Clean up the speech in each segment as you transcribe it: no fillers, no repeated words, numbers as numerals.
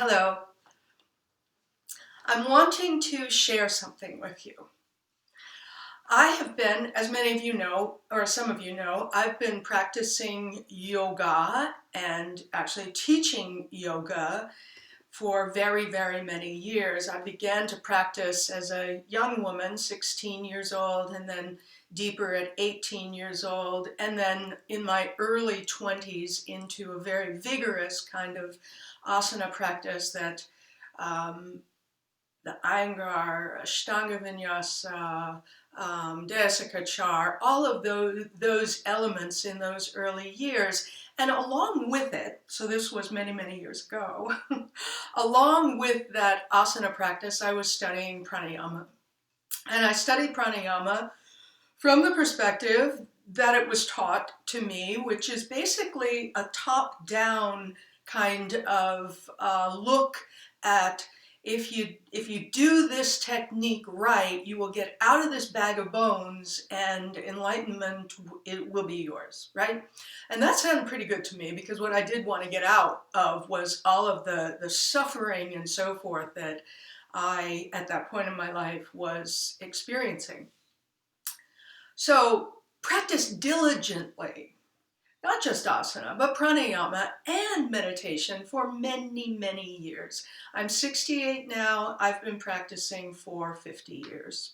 Hello. I'm wanting to share something with you. I have been, as many of you know, or some of you know, I've been practicing yoga and actually teaching yoga for very, very many years. I began to practice as a young woman, 16 years old, and then deeper at 18 years old, and then in my early 20s into a very vigorous kind of asana practice that the Iyengar, Ashtanga Vinyasa, Desakachar, all of those elements in those early years. And along with it, so this was many, many years ago, along with that asana practice, I was studying pranayama. And I studied pranayama from the perspective that it was taught to me, which is basically a top-down kind of look at if you do this technique right, you will get out of this bag of bones and enlightenment, it will be yours, right? And that sounded pretty good to me, because what I did want to get out of was all of the suffering and so forth that I, at that point in my life, was experiencing. So practice diligently, not just asana, but pranayama and meditation for many, many years. I'm 68 now. I've been practicing for 50 years.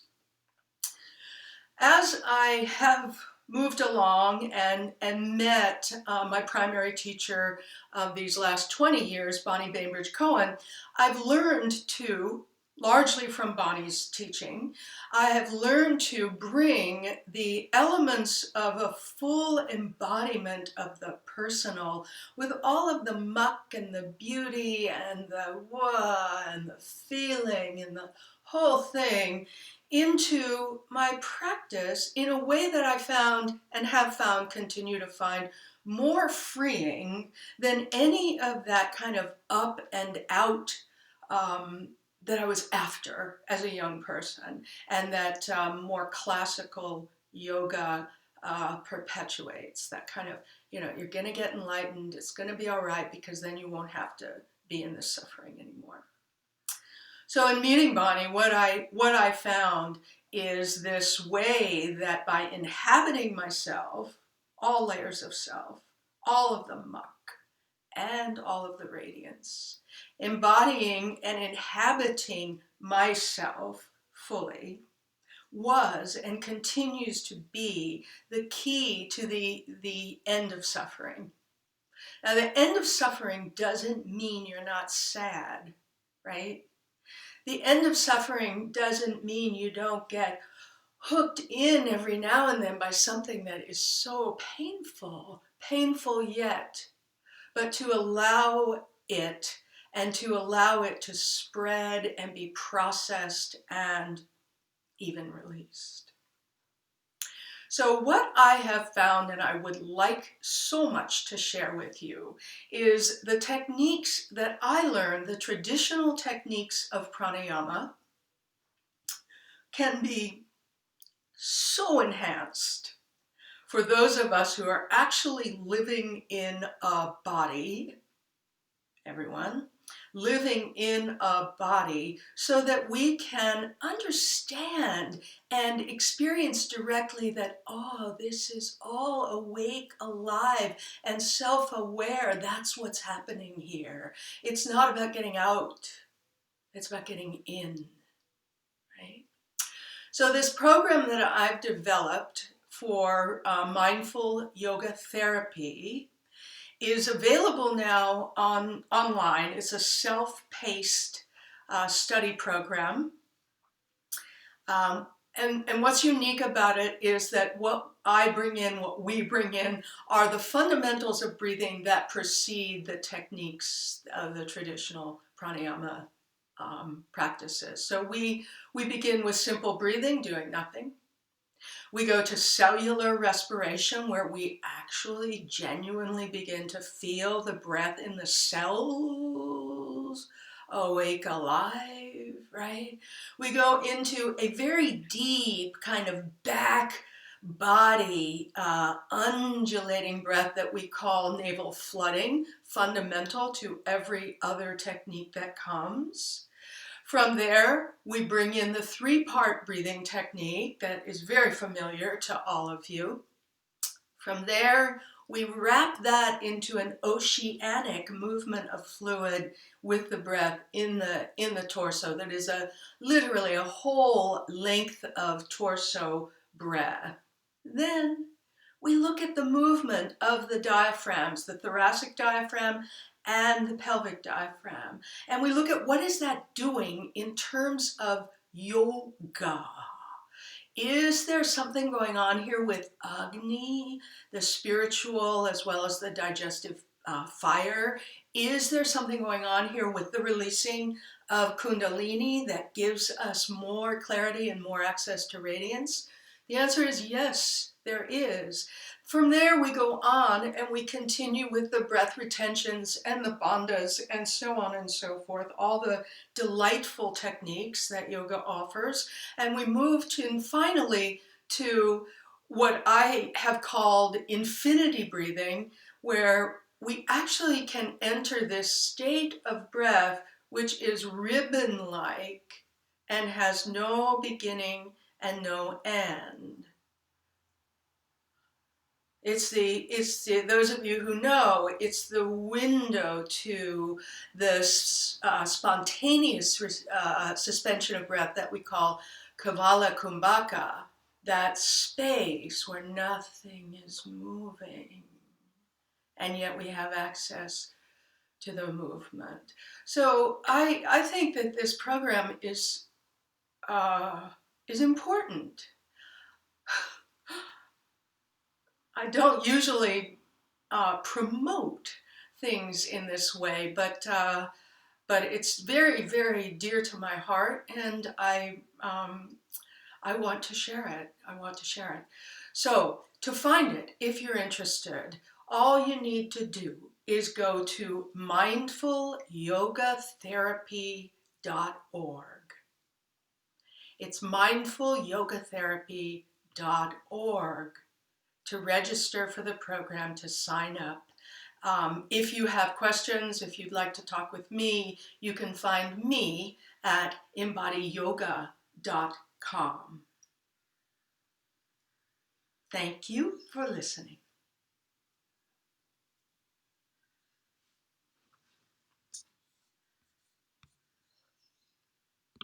As I have moved along and met my primary teacher of these last 20 years, Bonnie Bainbridge Cohen, I've learned to, largely from Bonnie's teaching, I have learned to bring the elements of a full embodiment of the personal with all of the muck and the beauty and the wah and the feeling and the whole thing into my practice in a way that I found and have found, continue to find, more freeing than any of that kind of up and out that I was after as a young person, and that more classical yoga perpetuates. That kind of, you're going to get enlightened, it's going to be all right, because then you won't have to be in this suffering anymore. So in meeting Bonnie, what I found is this way that by inhabiting myself, all layers of self, all of the muck, and all of the radiance, embodying and inhabiting myself fully, was and continues to be the key to the end of suffering. Now, the end of suffering doesn't mean you're not sad, right? The end of suffering doesn't mean you don't get hooked in every now and then by something that is so painful yet, but to allow it and to allow it to spread and be processed and even released. So what I have found, and I would like so much to share with you, is the techniques that I learned, the traditional techniques of pranayama, can be so enhanced for those of us who are actually living in a body, everyone, living in a body, so that we can understand and experience directly that, oh, this is all awake, alive, and self-aware. That's what's happening here. It's not about getting out. It's about getting in, right? So this program that I've developed for mindful yoga therapy is available now online. It's a self-paced study program. And what's unique about it is that what we bring in, are the fundamentals of breathing that precede the techniques of the traditional pranayama practices. So we begin with simple breathing, doing nothing. We go to cellular respiration, where we actually genuinely begin to feel the breath in the cells, awake, alive, right? We go into a very deep kind of back body, undulating breath that we call navel flooding, fundamental to every other technique that comes. From there, we bring in the 3-part breathing technique that is very familiar to all of you. From there, we wrap that into an oceanic movement of fluid with the breath in the torso. That is literally a whole length of torso breath. Then we look at the movement of the diaphragms, the thoracic diaphragm and the pelvic diaphragm. And we look at what is that doing in terms of yoga. Is there something going on here with Agni, the spiritual as well as the digestive fire? Is there something going on here with the releasing of Kundalini that gives us more clarity and more access to radiance? The answer is yes, there is. From there, we go on and we continue with the breath retentions and the bandhas and so on and so forth, all the delightful techniques that yoga offers. And we move to, finally, to what I have called infinity breathing, where we actually can enter this state of breath which is ribbon-like and has no beginning and no end. It's those of you who know, it's the window to the spontaneous suspension of breath that we call Kavala Kumbhaka, that space where nothing is moving, and yet we have access to the movement. So I think that this program is important. I don't usually promote things in this way, but it's very, very dear to my heart, and I want to share it. I want to share it. So to find it, if you're interested, all you need to do is go to mindfulyogatherapy.org. It's mindfulyogatherapy.org to register for the program, to sign up. If you have questions, if you'd like to talk with me, you can find me at embodyyyoga.com. Thank you for listening.